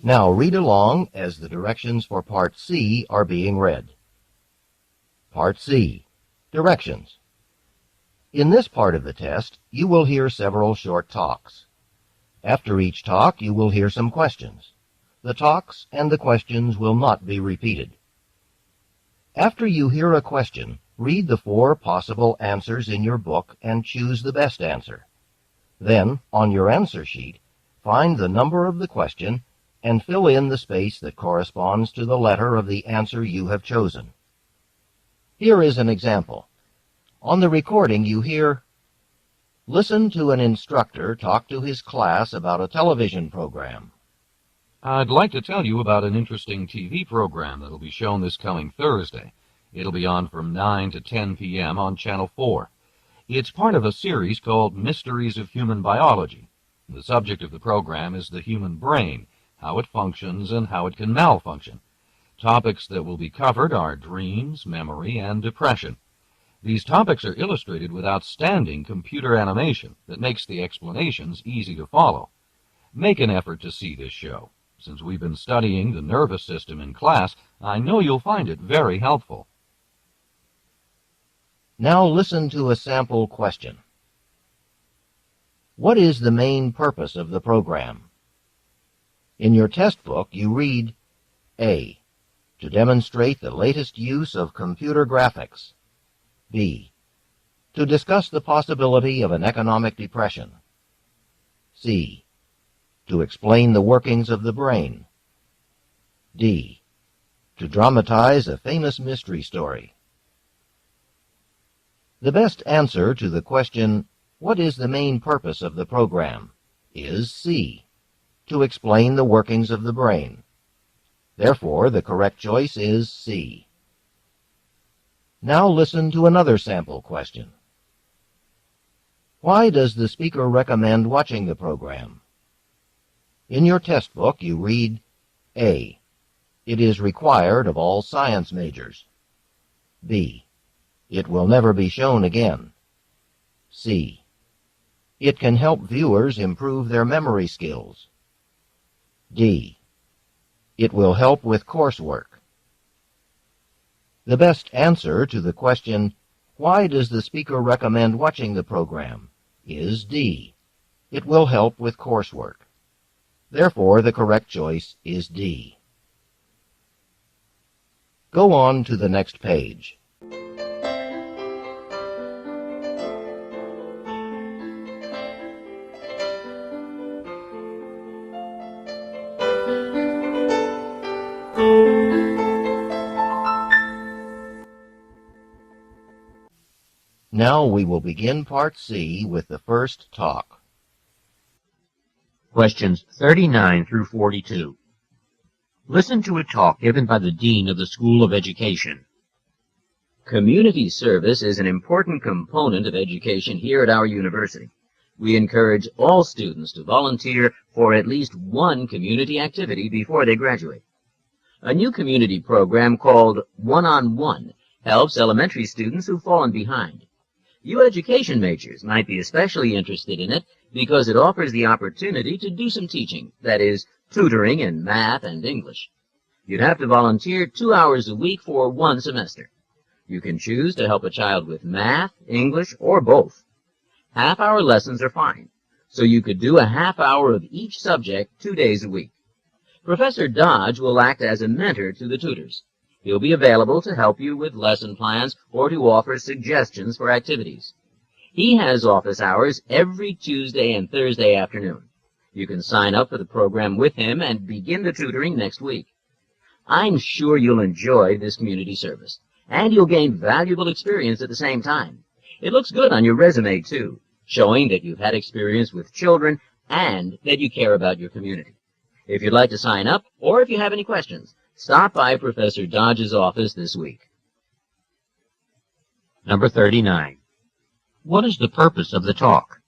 Now read along as the directions for Part C are being read. Part C. Directions. In this part of the test, you will hear several short talks. After each talk, you will hear some questions. The talks and the questions will not be repeated. After you hear a question, read the 4 possible answers in your book and choose the best answer. Then, on your answer sheet, find the number of the question and fill in the space that corresponds to the letter of the answer you have chosen. Here is an example. On the recording you hear, "Listen to an instructor talk to his class about a television program." I'd like to tell you about an interesting TV program that'll be shown this coming Thursday. It'll be on from 9 to 10 p.m. on Channel 4. It's part of a series called Mysteries of Human Biology. The subject of the program is the human brain, how it functions and how it can malfunction. Topics that will be covered are dreams, memory, and depression. These topics are illustrated with outstanding computer animation that makes the explanations easy to follow. Make an effort to see this show. Since we've been studying the nervous system in class, I know you'll find it very helpful. Now listen to a sample question. What is the main purpose of the program? In your test book, you read, A. To demonstrate the latest use of computer graphics. B. To discuss the possibility of an economic depression. C. To explain the workings of the brain. D. To dramatize a famous mystery story. The best answer to the question, "What is the main purpose of the program?" is C. To explain the workings of the brain. Therefore, the correct choice is C. Now listen to another sample question. Why does the speaker recommend watching the program? In your test book, you read, A. It is required of all science majors. B. It will never be shown again. C. It can help viewers improve their memory skills. D. It will help with coursework. The best answer to the question, "Why does the speaker recommend watching the program?" is D. It will help with coursework. Therefore, the correct choice is D. Go on to the next page. Now we will begin Part C with the first talk. Questions 39 through 42. Listen to a talk given by the Dean of the School of Education. Community service is an important component of education here at our university. We encourage all students to volunteer for at least one community activity before they graduate. A new community program called One-on-One helps elementary students who've fallen behind. You education majors might be especially interested in it because it offers the opportunity to do some teaching, that is, tutoring in math and English. You'd have to volunteer 2 hours a week for 1 semester. You can choose to help a child with math, English, or both. Half-hour lessons are fine, so you could do a half hour of each subject 2 days a week. Professor Dodge will act as a mentor to the tutors. He'll be available to help you with lesson plans or to offer suggestions for activities. He has office hours every Tuesday and Thursday afternoon. You can sign up for the program with him and begin the tutoring next week. I'm sure you'll enjoy this community service, and you'll gain valuable experience at the same time. It looks good on your resume, too, showing that you've had experience with children and that you care about your community. If you'd like to sign up, or if you have any questions, stop by Professor Dodge's office this week. Number 39. What is the purpose of the talk?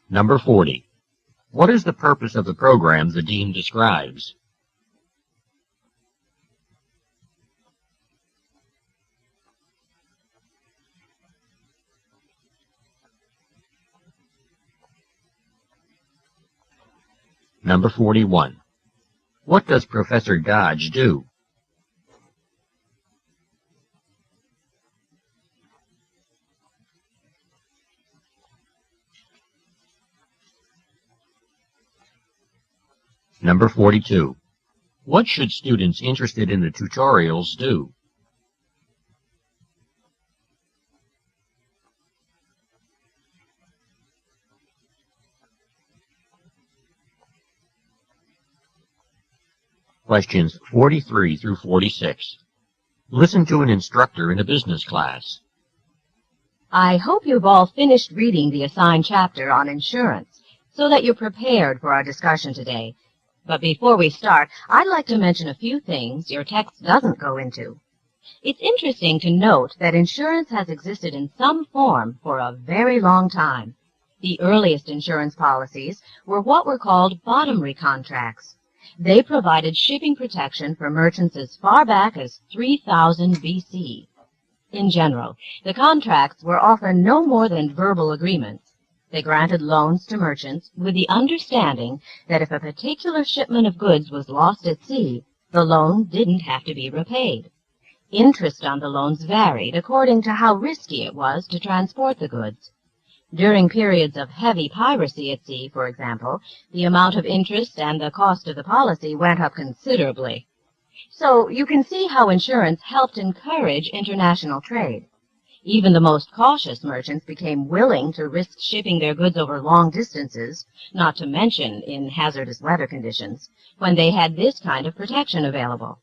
Number 40. What is the purpose of the program the Dean describes? Number 41. What does Professor Dodge do? Number 42. What should students interested in the tutorials do? Questions 43 through 46. Listen to an instructor in a business class. I hope you've all finished reading the assigned chapter on insurance so that you're prepared for our discussion today. But before we start, I'd like to mention a few things your text doesn't go into. It's interesting to note that insurance has existed in some form for a very long time. The earliest insurance policies were what were called bottomry contracts. They provided shipping protection for merchants as far back as 3000 BC. In general, the contracts were often no more than verbal agreements. They granted loans to merchants with the understanding that if a particular shipment of goods was lost at sea, the loan didn't have to be repaid. Interest on the loans varied according to how risky it was to transport the goods. During periods of heavy piracy at sea, for example, the amount of interest and the cost of the policy went up considerably. So you can see how insurance helped encourage international trade. Even the most cautious merchants became willing to risk shipping their goods over long distances, not to mention in hazardous weather conditions, when they had this kind of protection available.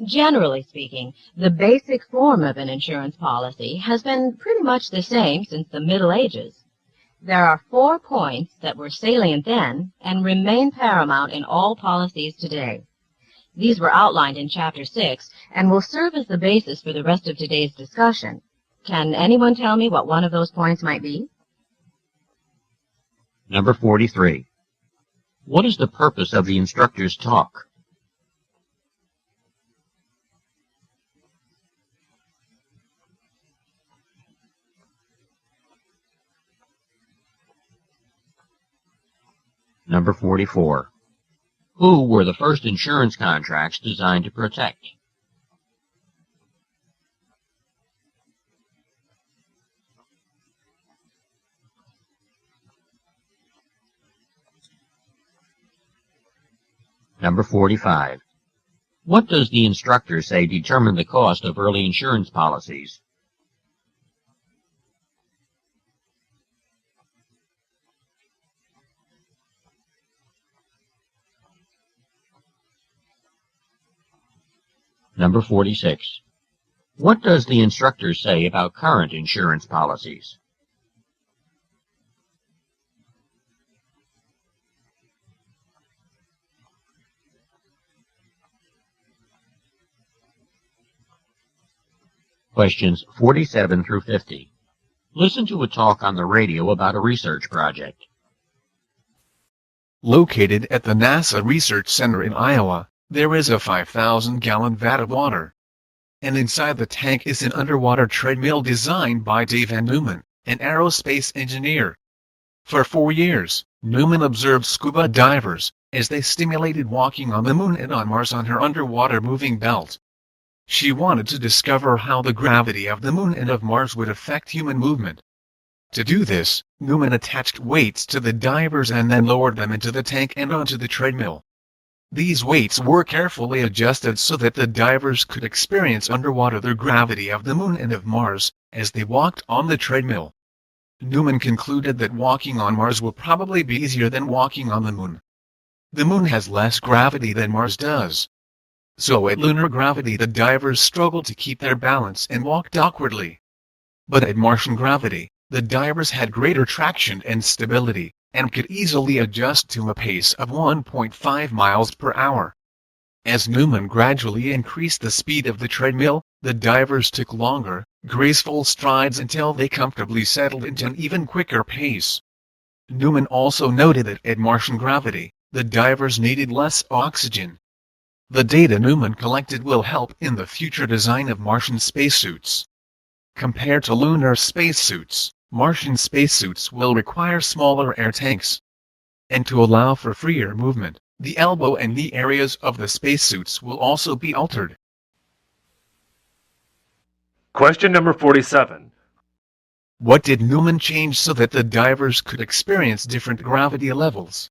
Generally speaking, the basic form of an insurance policy has been pretty much the same since the Middle Ages. There are 4 points that were salient then and remain paramount in all policies today. These were outlined in Chapter 6 and will serve as the basis for the rest of today's discussion. Can anyone tell me what one of those points might be? Number 43. What is the purpose of the instructor's talk? Number 44. Who were the first insurance contracts designed to protect? Number 45. What does the instructor say determined the cost of early insurance policies? Number 46. What does the instructor say about current insurance policies? Questions 47 through 50. Listen to a talk on the radio about a research project. Located at the NASA Research Center in Iowa, there is a 5,000-gallon vat of water. And inside the tank is an underwater treadmill designed by Dave Van Neumann, an aerospace engineer. For 4 years, Neumann observed scuba divers as they simulated walking on the Moon and on Mars on her underwater moving belt. She wanted to discover how the gravity of the Moon and of Mars would affect human movement. To do this, Neumann attached weights to the divers and then lowered them into the tank and onto the treadmill. These weights were carefully adjusted so that the divers could experience underwater the gravity of the Moon and of Mars as they walked on the treadmill. Neumann concluded that walking on Mars will probably be easier than walking on the Moon. The Moon has less gravity than Mars does. So at lunar gravity the divers struggled to keep their balance and walked awkwardly. But at Martian gravity, the divers had greater traction and stability, and could easily adjust to a pace of 1.5 miles per hour. As Neumann gradually increased the speed of the treadmill, the divers took longer, graceful strides until they comfortably settled into an even quicker pace. Neumann also noted that at Martian gravity, the divers needed less oxygen. The data Neumann collected will help in the future design of Martian spacesuits. Compared to lunar spacesuits, Martian spacesuits will require smaller air tanks. and to allow for freer movement, the elbow and knee areas of the spacesuits will also be altered. Question number 47. What did Newman change so that the divers could experience different gravity levels?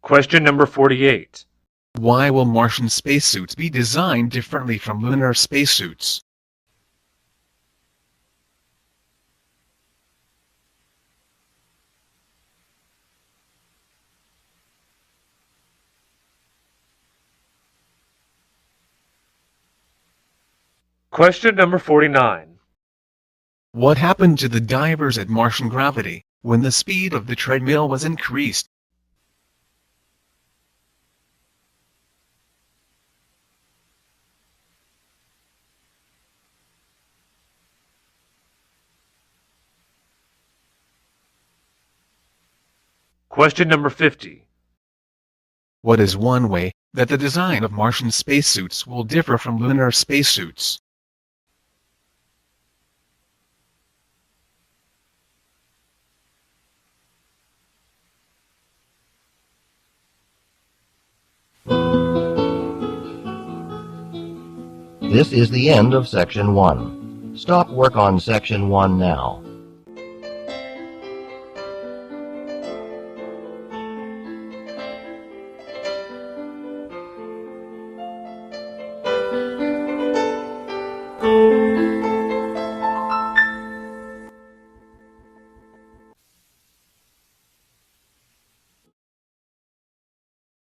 Question number 48. Why will Martian spacesuits be designed differently from lunar spacesuits? Question number 49. What happened to the divers at Martian gravity when the speed of the treadmill was increased? Question number 50. What is one way that the design of Martian spacesuits will differ from lunar spacesuits? This is the end of Section 1. Stop work on Section 1 now.